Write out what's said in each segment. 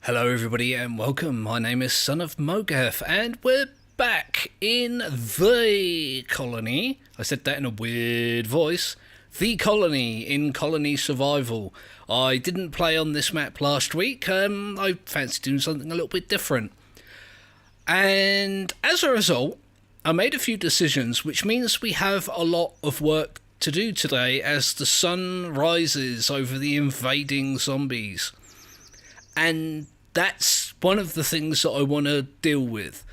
Hello everybody and welcome. My name is Son of Mogeth and we're back in the colony. I said that in a weird voice. The colony in Colony Survival. I didn't play on this map last week. I fancied doing something a little bit different. And as a result, I made a few decisions, which means we have a lot of work to do today as the sun rises over the invading zombies. And that's one of the things that I want to deal with.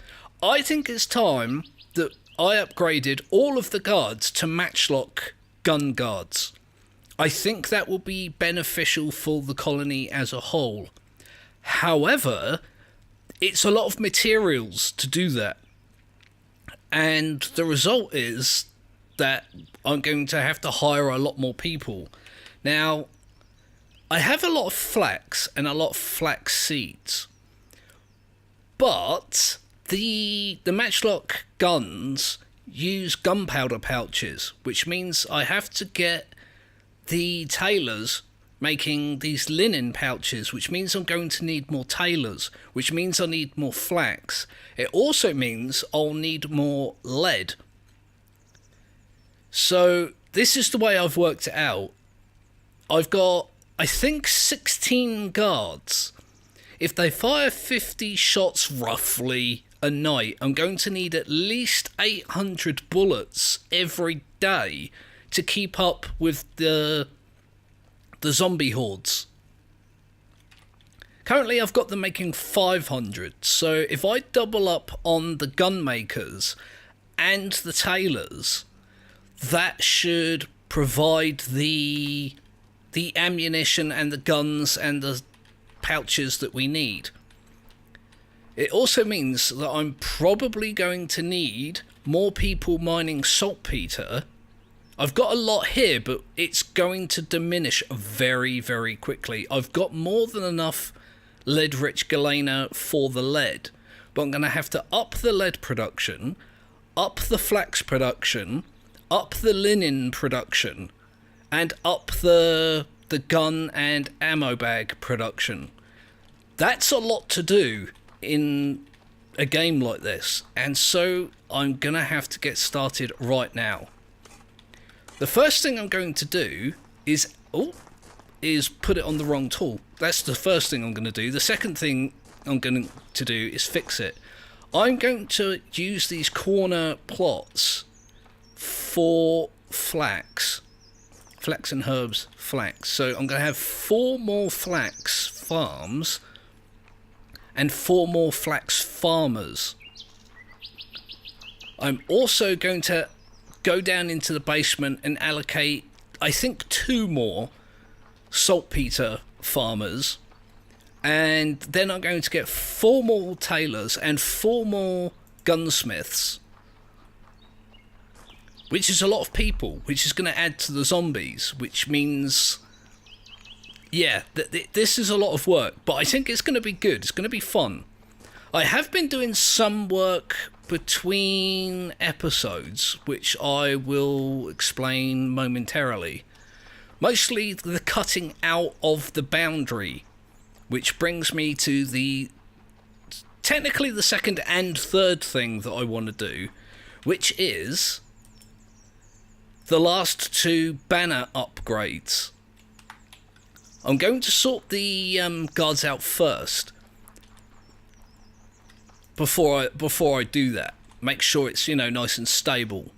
I think it's time that I upgraded all of the guards to matchlock Gunguards. I think that will be beneficial for the colony as a whole. However, it's a lot of materials to do that. And the result is that I'm going to have to hire a lot more people. Now, I have a lot of flax and a lot of flax seeds, but the matchlock guns use gunpowder pouches, which means I have to get the tailors making these linen pouches, which means I'm going to need more tailors, which means I need more flax. It also means I'll need more lead. So this is the way I've worked it out. I've got, I think, 16 guards. If they fire 50 shots roughly a night, I'm going to need at least 800 bullets every day to keep up with the zombie hordes. Currently I've got them making 500, so if I double up on the gun makers and the tailors, that should provide the ammunition and the guns and the pouches that we need. It also means that I'm probably going to need more people mining saltpeter. I've got a lot here, but it's going to diminish very, very quickly. I've got more than enough lead-rich galena for the lead, but I'm going to have to up the lead production, up the flax production, up the linen production, and up the gun and ammo bag production. That's a lot to do in a game like this, and so I'm gonna have to get started right now. The first thing I'm going to do is put it on the wrong tool. That's the first thing I'm going to do. The second thing I'm going to do is fix it. I'm going to use these corner plots for flax and herbs flax. So I'm going to have 4 more flax farms and 4 more flax farmers. I'm also going to go down into the basement and allocate, I think, 2 more saltpeter farmers, and then I'm going to get 4 more tailors and 4 more gunsmiths, which is a lot of people, which is going to add to the zombies, which means, yeah, this is a lot of work, but I think it's going to be good. It's going to be fun. I have been doing some work between episodes, which I will explain momentarily. Mostly the cutting out of the boundary, which brings me to technically the second and third thing that I want to do, which is the last 2 banner upgrades. I'm going to sort the guards out first before I do that. Make sure it's, nice and stable.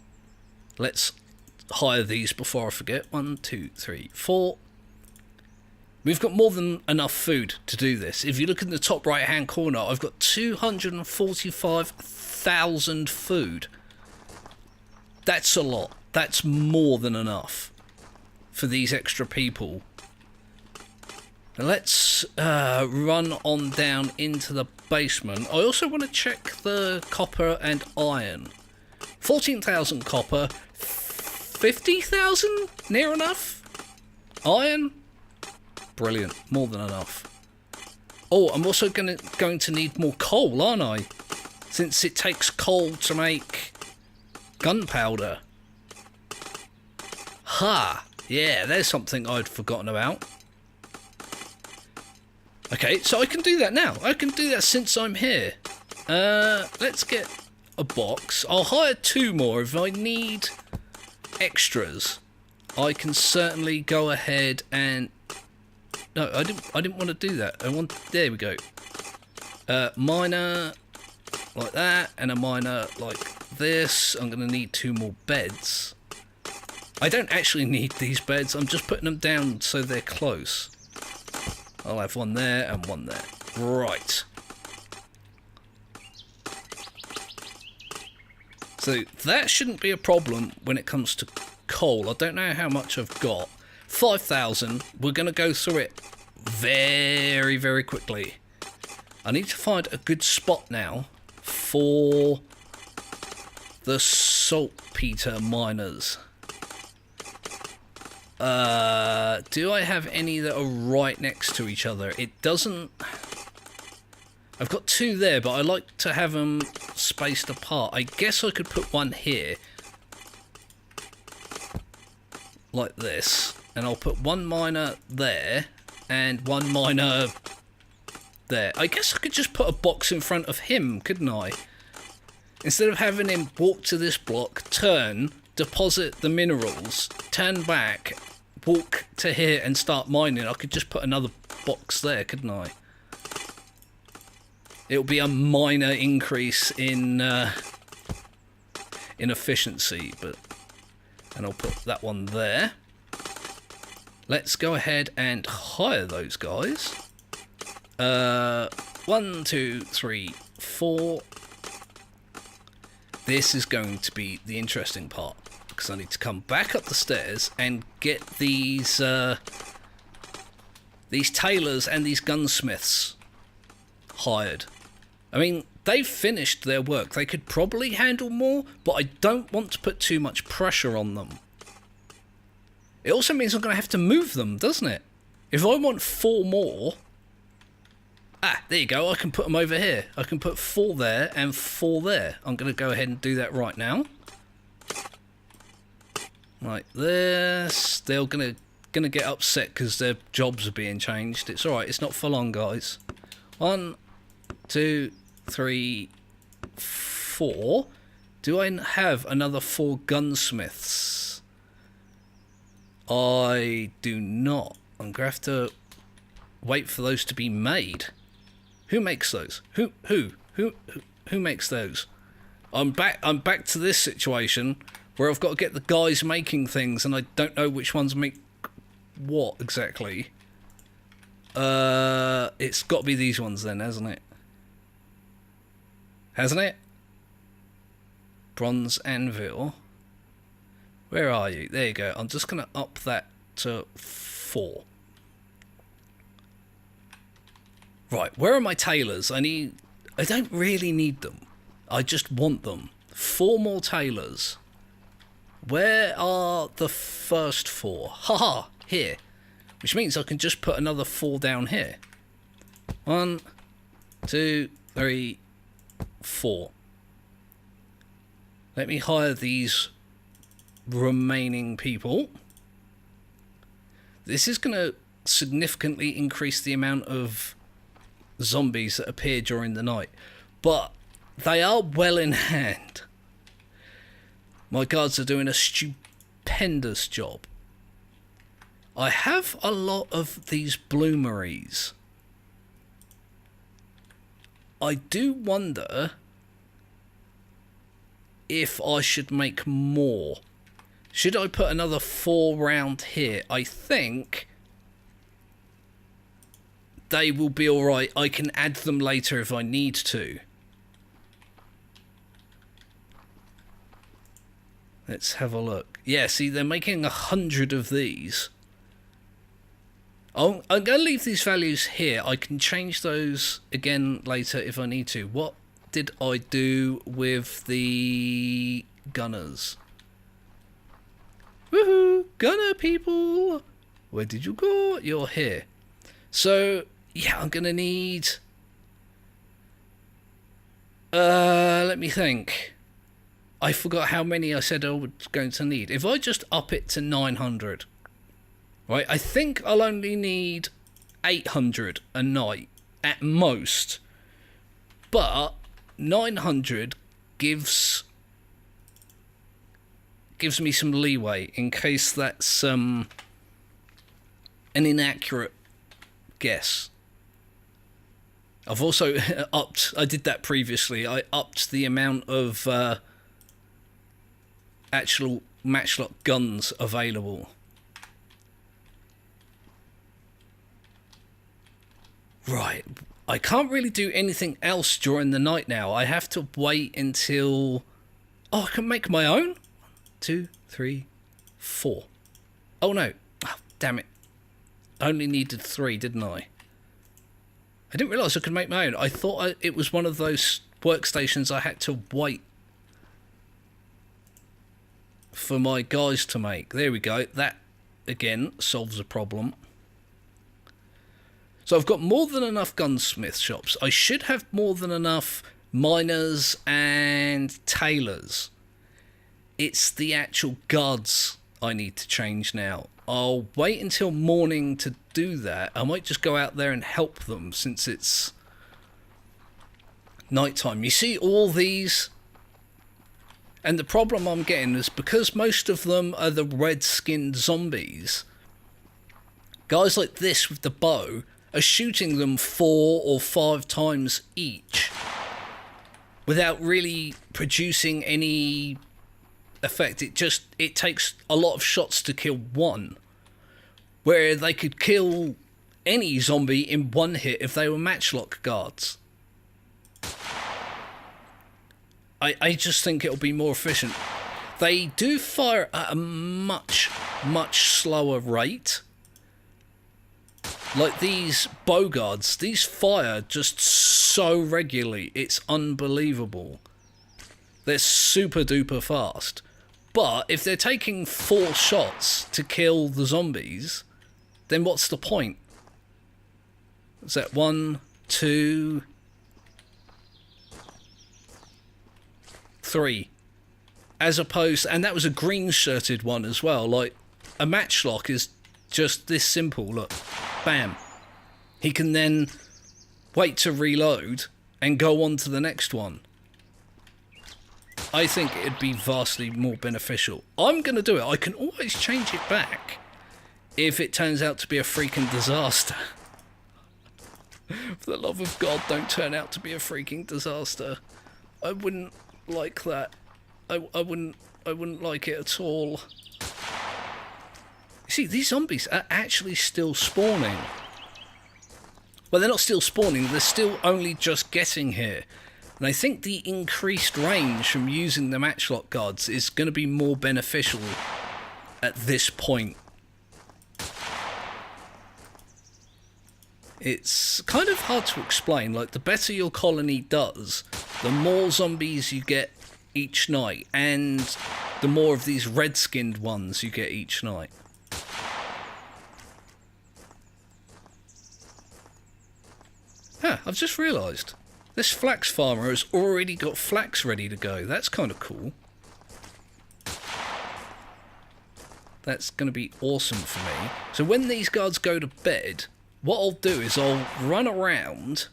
Let's hire these before I forget. 1, 2, 3, 4. We've got more than enough food to do this. If you look in the top right hand corner, I've got 245,000 food. That's a lot. That's more than enough for these extra people. Now let's run on down into the basement. I also want to check the copper and iron. 14,000 copper, 50,000? Near enough? Iron? Brilliant. More than enough. Oh, I'm also going to need more coal, aren't I? Since it takes coal to make gunpowder. Ha! Yeah, there's something I'd forgotten about. Okay, so I can do that now. I can do that since I'm here. Let's get a box. I'll hire 2 more if I need extras. I can certainly go ahead and... No, I didn't want to do that. There we go. Miner like that, and a miner like this. I'm going to need 2 more beds. I don't actually need these beds. I'm just putting them down so they're close. I'll have 1 there and 1 there. Right. So that shouldn't be a problem when it comes to coal. I don't know how much I've got. 5,000. We're going to go through it very, very quickly. I need to find a good spot now for the saltpeter miners. Do I have any that are right next to each other? It doesn't... I've got 2 there, but I like to have them spaced apart. I guess I could put 1 here. Like this. And I'll put 1 miner there, and 1 miner there. I guess I could just put a box in front of him, couldn't I? Instead of having him walk to this block, turn, deposit the minerals, turn back, walk to here and start mining, I could just put another box there, couldn't I? It'll be a minor increase in efficiency, but... And I'll put that one there. Let's go ahead and hire those guys. 1, 2, 3, 4. This is going to be the interesting part, because I need to come back up the stairs and get these tailors and these gunsmiths hired. I mean, they've finished their work. They could probably handle more, but I don't want to put too much pressure on them. It also means I'm going to have to move them, doesn't it? If I want 4 more... Ah, there you go. I can put them over here. I can put 4 there and 4 there. I'm going to go ahead and do that right now. Like this. They're going to get upset because their jobs are being changed. It's alright. It's not full on, guys. 1, 2, 3, 4. Do I have another 4 gunsmiths? I do not. I'm going to have to wait for those to be made. Who makes those? Who makes those? I'm back to this situation where I've got to get the guys making things and I don't know which ones make what exactly. It's got to be these ones then, hasn't it? Hasn't it? Bronze anvil. Where are you? There you go. I'm just going to up that to 4. Right, where are my tailors? I don't really need them. I just want them. 4 more tailors. Where are the first 4? Haha, here. Which means I can just put another 4 down here. 1, 2, 3, 4. Let me hire these remaining people. This is going to significantly increase the amount of zombies that appear during the night, but they are well in hand. My guards are doing a stupendous job. I have a lot of these bloomeries. I do wonder if I should make more. Should I put another 4 round here? I think they will be alright. I can add them later if I need to. Let's have a look. Yeah, see, they're making 100 of these. I'm going to leave these values here. I can change those again later if I need to. What did I do with the gunners? Woohoo! Gunner people! Where did you go? You're here. So, yeah, I'm going to need... let me think. I forgot how many I said I was going to need. If I just up it to 900... Right, I think I'll only need 800 a night at most, but 900 gives me some leeway in case that's an inaccurate guess. I've also I did that previously, I upped the amount of actual matchlock guns available. Right, I can't really do anything else during the night now. I have to wait until... Oh, I can make my own? 1, 2, 3, 4. Oh no, oh, damn it. I only needed 3, didn't I? I didn't realise I could make my own. I thought it was one of those workstations I had to wait for my guys to make. There we go. That, again, solves a problem. So I've got more than enough gunsmith shops. I should have more than enough miners and tailors. It's the actual guards I need to change now. I'll wait until morning to do that. I might just go out there and help them since it's nighttime. You see all these? And the problem I'm getting is because most of them are the red-skinned zombies, guys like this with the bow are shooting them 4 or 5 times each without really producing any effect. It takes a lot of shots to kill one, where they could kill any zombie in one hit if they were matchlock guards. I just think it'll be more efficient. They do fire at a much slower rate. Like these bowguards, these fire just so regularly, it's unbelievable. They're super duper fast. But if they're taking 4 shots to kill the zombies, then what's the point? Is that 1, 2, 3? As opposed, and that was a green shirted one as well. Like a matchlock is just this simple. Look, bam. He can then wait to reload and go on to the next one. I think it'd be vastly more beneficial. I'm going to do it. I can always change it back if it turns out to be a freaking disaster. For the love of God, don't turn out to be a freaking disaster. I wouldn't like that. I wouldn't like it at all. You see, these zombies are actually still spawning. Well, they're not still spawning, they're still only just getting here. And I think the increased range from using the matchlock guards is going to be more beneficial at this point. It's kind of hard to explain. Like, the better your colony does, the more zombies you get each night, and the more of these red-skinned ones you get each night. Huh, I've just realised. This flax farmer has already got flax ready to go. That's kind of cool. That's going to be awesome for me. So when these guards go to bed, what I'll do is I'll run around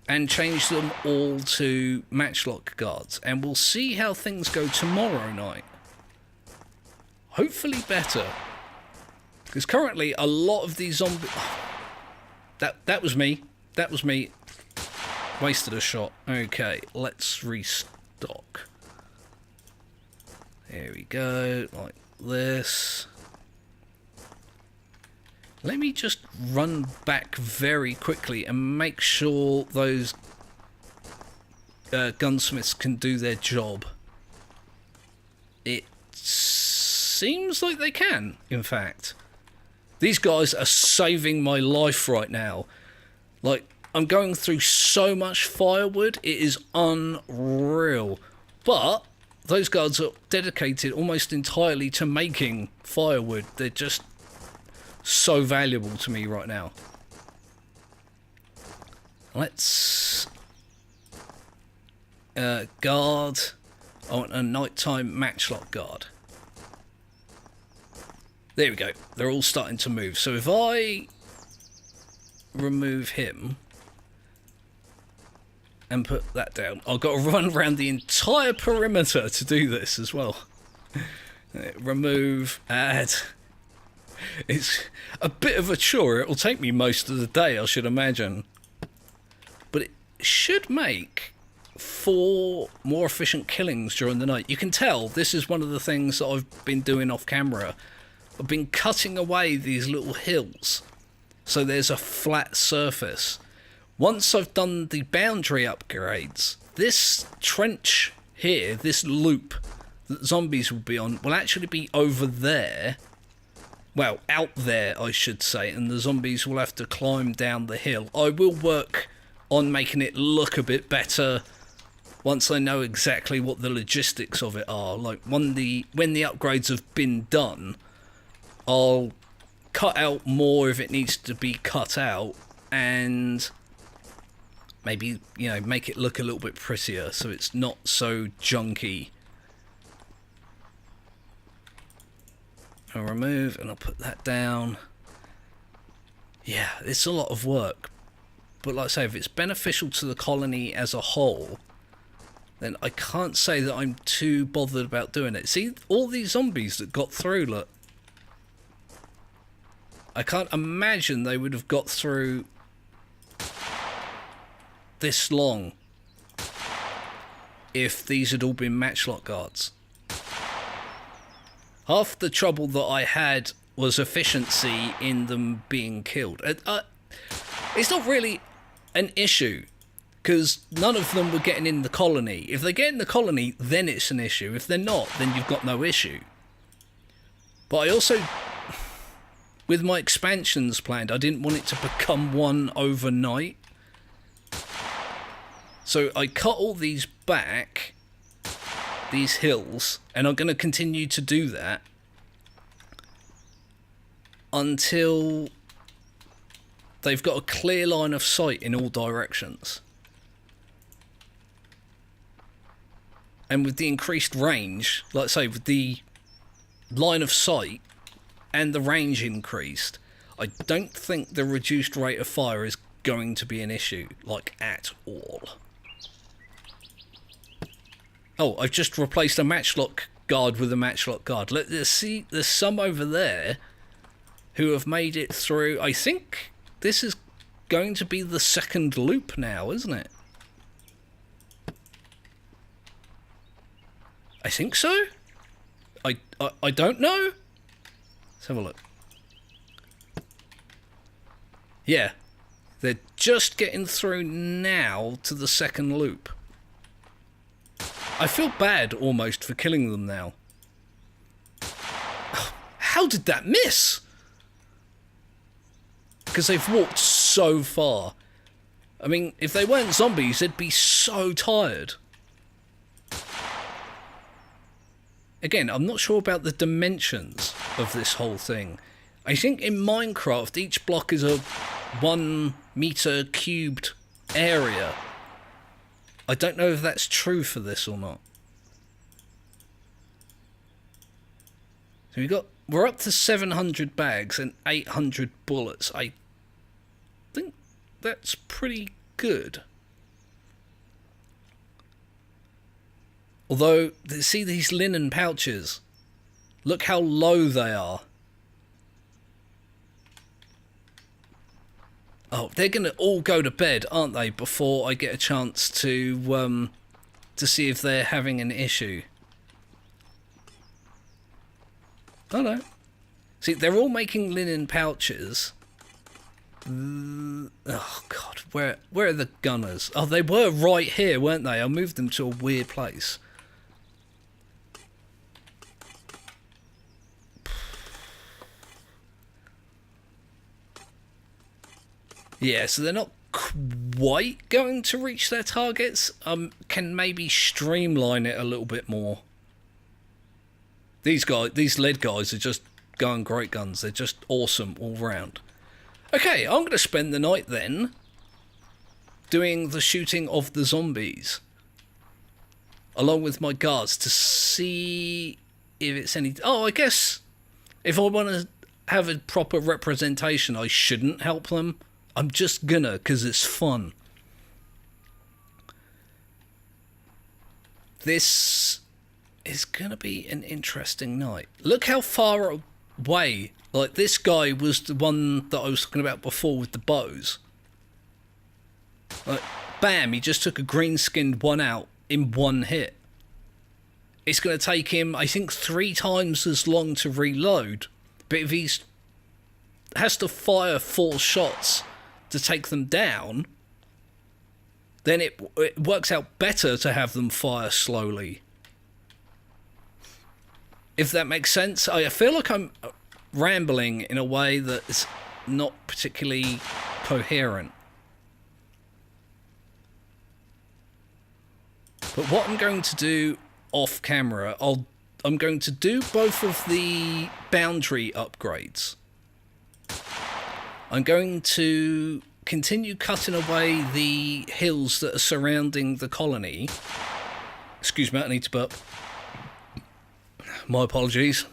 and change them all to matchlock guards. And we'll see how things go tomorrow night. Hopefully better. Because currently a lot of these zombies... That was me. That was me. Wasted a shot. Okay, let's restock. There we go, like this. Let me just run back very quickly and make sure those gunsmiths can do their job. It seems like they can, in fact. These guys are saving my life right now. Like, I'm going through so much firewood, it is unreal. But those guards are dedicated almost entirely to making firewood. They're just so valuable to me right now. Let's guard. I want a nighttime matchlock guard. There we go. They're all starting to move. So if I remove him and put that down. I've got to run around the entire perimeter to do this as well. Remove, add. It's a bit of a chore. It'll take me most of the day, I should imagine. But it should make 4 more efficient killings during the night. You can tell this is one of the things that I've been doing off camera. I've been cutting away these little hills so there's a flat surface. Once I've done the boundary upgrades, this trench here, this loop that zombies will be on, will actually be over there. Well, out there, I should say, and the zombies will have to climb down the hill. I will work on making it look a bit better once I know exactly what the logistics of it are. Like, when the upgrades have been done, I'll cut out more if it needs to be cut out, and maybe, you know, make it look a little bit prettier so it's not so junky. I'll remove and I'll put that down. Yeah, it's a lot of work. But like I say, if it's beneficial to the colony as a whole, then I can't say that I'm too bothered about doing it. See, all these zombies that got through, look. I can't imagine they would have got through this long if these had all been matchlock guards. Half the trouble that I had was efficiency in them being killed. It's not really an issue, because none of them were getting in the colony. If they get in the colony, then it's an issue. If they're not, then you've got no issue. But I also, with my expansions planned, I didn't want it to become one overnight. So I cut all these back, these hills, and I'm going to continue to do that until they've got a clear line of sight in all directions. And with the increased range, like I say, with the line of sight and the range increased, I don't think the reduced rate of fire is going to be an issue, like, at all. Oh, I've just replaced a matchlock guard with a matchlock guard. Let's see, there's some over there who have made it through. I think this is going to be the second loop now, isn't it? I think so. I don't know. Let's have a look. Yeah, they're just getting through now to the second loop. I feel bad almost for killing them now. How did that miss? Because they've walked so far. I mean, if they weren't zombies, they'd be so tired. Again, I'm not sure about the dimensions of this whole thing. I think in Minecraft, each block is a 1 meter cubed area. I don't know if that's true for this or not. So we're up to 700 bags and 800 bullets. I think that's pretty good. Although, see these linen pouches? Look how low they are. Oh, they're going to all go to bed, aren't they, before I get a chance to see if they're having an issue. Oh no. See, they're all making linen pouches. Oh god, where are the gunners? Oh, they were right here, weren't they? I moved them to a weird place. Yeah, so they're not quite going to reach their targets. Can maybe streamline it a little bit more. These lead guys are just going great guns. They're just awesome all round. Okay, I'm going to spend the night then doing the shooting of the zombies along with my guards to see if it's any... Oh, I guess if I want to have a proper representation, I shouldn't help them. I'm just gonna, because it's fun. This is gonna be an interesting night. Look how far away, like this guy was the one that I was talking about before with the bows. Like, bam, he just took a green-skinned one out in one hit. It's going to take him, I think, 3 times as long to reload. But if he has to fire 4 shots to take them down, then it works out better to have them fire slowly. If that makes sense. I feel like I'm rambling in a way that is not particularly coherent. But what I'm going to do off camera, I'm going to do both of the boundary upgrades. I'm going to continue cutting away the hills that are surrounding the colony. Excuse me, I need to burp. My apologies.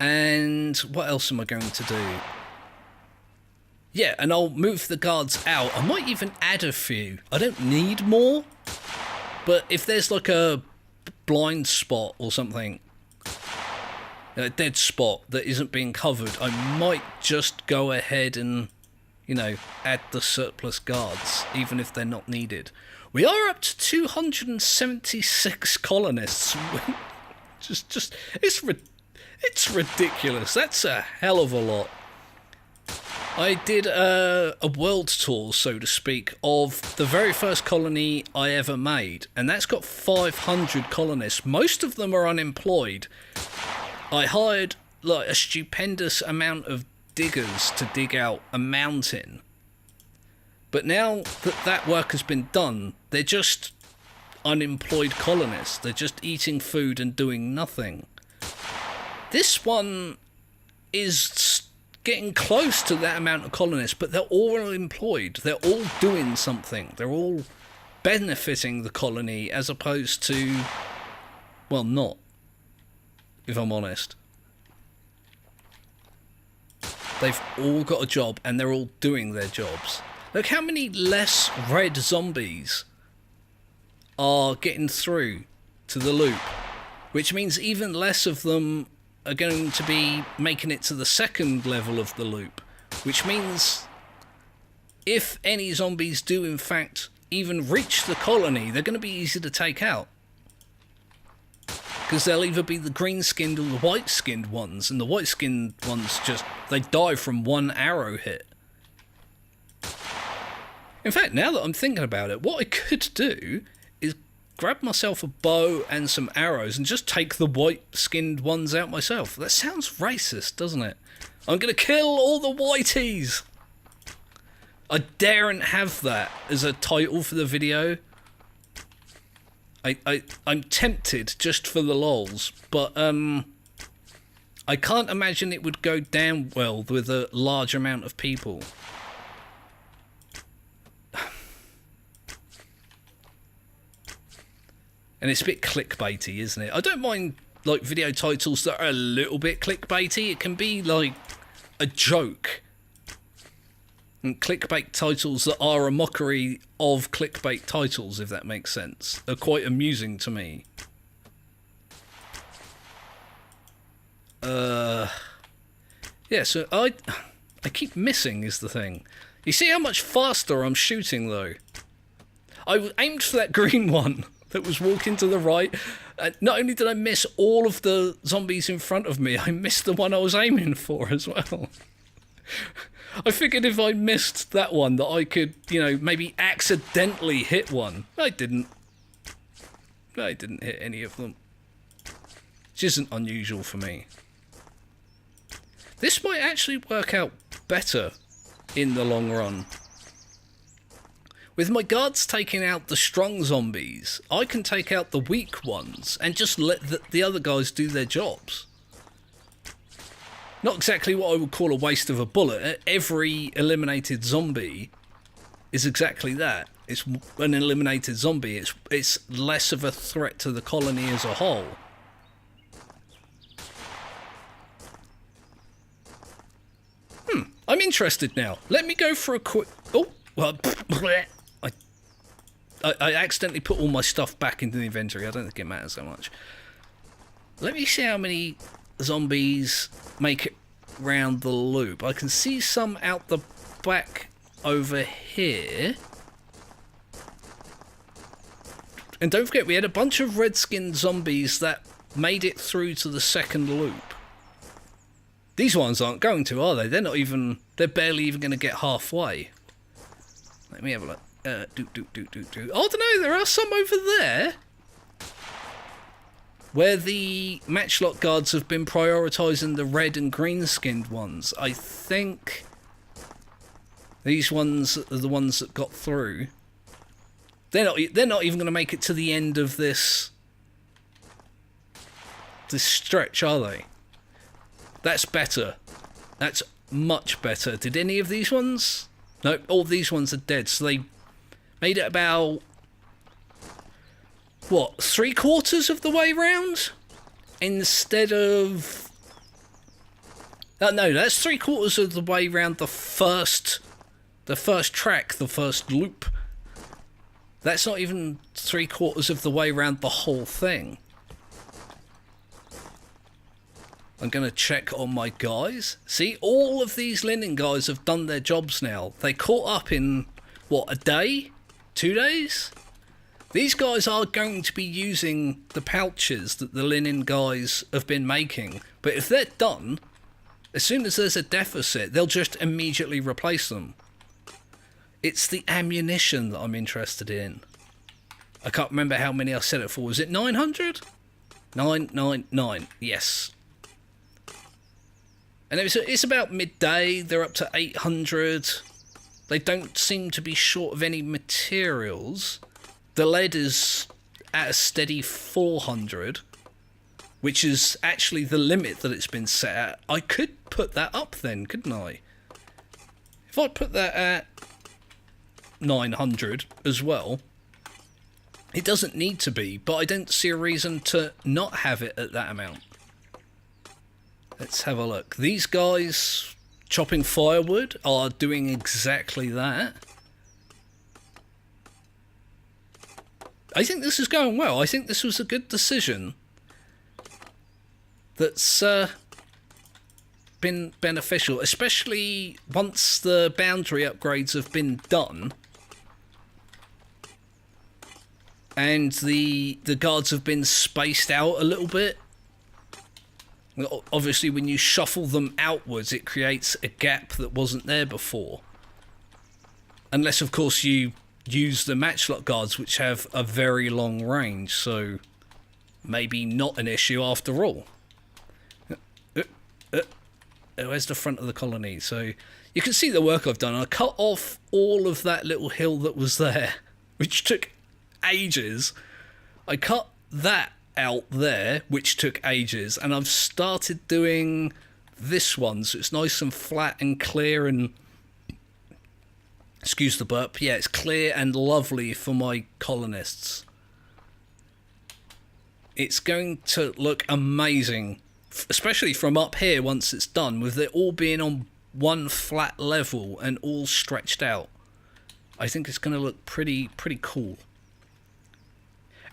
And what else am I going to do? Yeah, and I'll move the guards out. I might even add a few. I don't need more. But if there's like a blind spot or something, a dead spot that isn't being covered, I might just go ahead and, you know, add the surplus guards, even if they're not needed. We are up to 276 colonists. It's ridiculous. That's a hell of a lot. I did a world tour, so to speak, of the very first colony I ever made, and that's got 500 colonists. Most of them are unemployed. I hired like a stupendous amount of diggers to dig out a mountain. But now that that work has been done, they're just unemployed colonists. They're just eating food and doing nothing. This one is getting close to that amount of colonists, but they're all employed. They're all doing something. They're all benefiting the colony as opposed to, well, not, if I'm honest. They've all got a job and they're all doing their jobs. Look how many less red zombies are getting through to the loop, which means even less of them are going to be making it to the second level of the loop, which means if any zombies do in fact even reach the colony, they're going to be easy to take out, because they'll either be the green-skinned or the white-skinned ones, and the white-skinned ones just, they die from one arrow hit. In fact, now that I'm thinking about it, what I could do is grab myself a bow and some arrows and just take the white-skinned ones out myself. That sounds racist, doesn't it? I'm going to kill all the whiteys! I daren't have that as a title for the video. I'm tempted just for the lols, but I can't imagine it would go down well with a large amount of people. And it's a bit clickbaity, isn't it? I don't mind like video titles that are a little bit clickbaity. It can be like a joke. And clickbait titles that are a mockery of clickbait titles, if that makes sense, are quite amusing to me. Yeah, so I keep missing is the thing. You see how much faster I'm shooting though? I aimed for that green one that was walking to the right. Not only did I miss all of the zombies in front of me, I missed the one I was aiming for as well. I figured if I missed that one that I could, you know, maybe accidentally hit one. I didn't hit any of them. Which isn't unusual for me. This might actually work out better in the long run. With my guards taking out the strong zombies, I can take out the weak ones and just let the other guys do their jobs. Not exactly what I would call a waste of a bullet. Every eliminated zombie is exactly that. It's an eliminated zombie. It's less of a threat to the colony as a whole. I'm interested now. Let me go for a quick... Oh, well, I accidentally put all my stuff back into the inventory. I don't think it matters so much. Let me see how many zombies make it round the loop. I can see some out the back over here. And don't forget, we had a bunch of red-skinned zombies that made it through to the second loop. These ones aren't going to, are they? They're not even... They're barely even going to get halfway. Let me have a look. Oh, I don't know. There are some over there. Where the matchlock guards have been prioritising the red and green-skinned ones. I think... These ones are the ones that got through. They're not even going to make it to the end of this stretch, are they? That's better. That's much better. Did any of these ones? No, all these ones are dead. So they made it about, what, 3/4 of the way round? Instead of... no, that's 3/4 of the way round the first track, the first loop. That's not even 3/4 of the way around the whole thing. I'm going to check on my guys. See, all of these linen guys have done their jobs now. They caught up in, what, a day? 2 days? These guys are going to be using the pouches that the linen guys have been making. But if they're done, as soon as there's a deficit, they'll just immediately replace them. It's the ammunition that I'm interested in. I can't remember how many I set it for. Was it 900? 999. Yes. And it's about midday. They're up to 800. They don't seem to be short of any materials. The lead is at a steady 400, which is actually the limit that it's been set at. I could put that up then, couldn't I? If I put that at 900 as well, it doesn't need to be, but I don't see a reason to not have it at that amount. Let's have a look. These guys chopping firewood are doing exactly that. I think this is going well. I think this was a good decision that's been beneficial, especially once the boundary upgrades have been done and the guards have been spaced out a little bit. Obviously, when you shuffle them outwards, it creates a gap that wasn't there before. Unless, of course, you use the matchlock guards, which have a very long range, so maybe not an issue after all. Where's the front of the colony? So you can see the work I've done. I cut off all of that little hill that was there, which took ages. I cut that out there, which took ages, and I've started doing this one, so it's nice and flat and clear and... Excuse the burp. Yeah, it's clear and lovely for my colonists. It's going to look amazing, especially from up here once it's done, with it all being on one flat level and all stretched out. I think it's going to look pretty cool.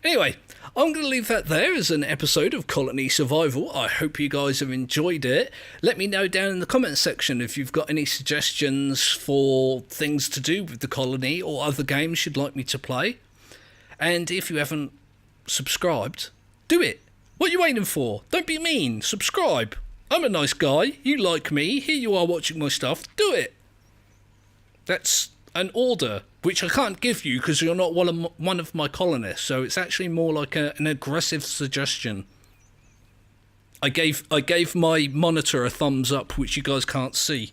Anyway, I'm going to leave that there as an episode of Colony Survival. I hope you guys have enjoyed it. Let me know down in the comments section if you've got any suggestions for things to do with the colony or other games you'd like me to play. And if you haven't subscribed, do it. What are you waiting for? Don't be mean. Subscribe. I'm a nice guy. You like me. Here you are watching my stuff. Do it. That's an order, which I can't give you because you're not one of my colonists, so it's actually more like an aggressive suggestion. I gave my monitor a thumbs up, which you guys can't see.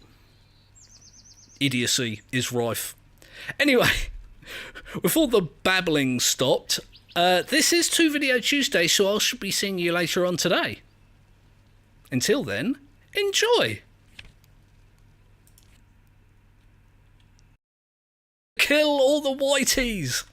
Idiocy is rife. Anyway, with all the babbling stopped, this is 2 Video Tuesday, so I should be seeing you later on today. Until then, enjoy! Kill all the whiteys!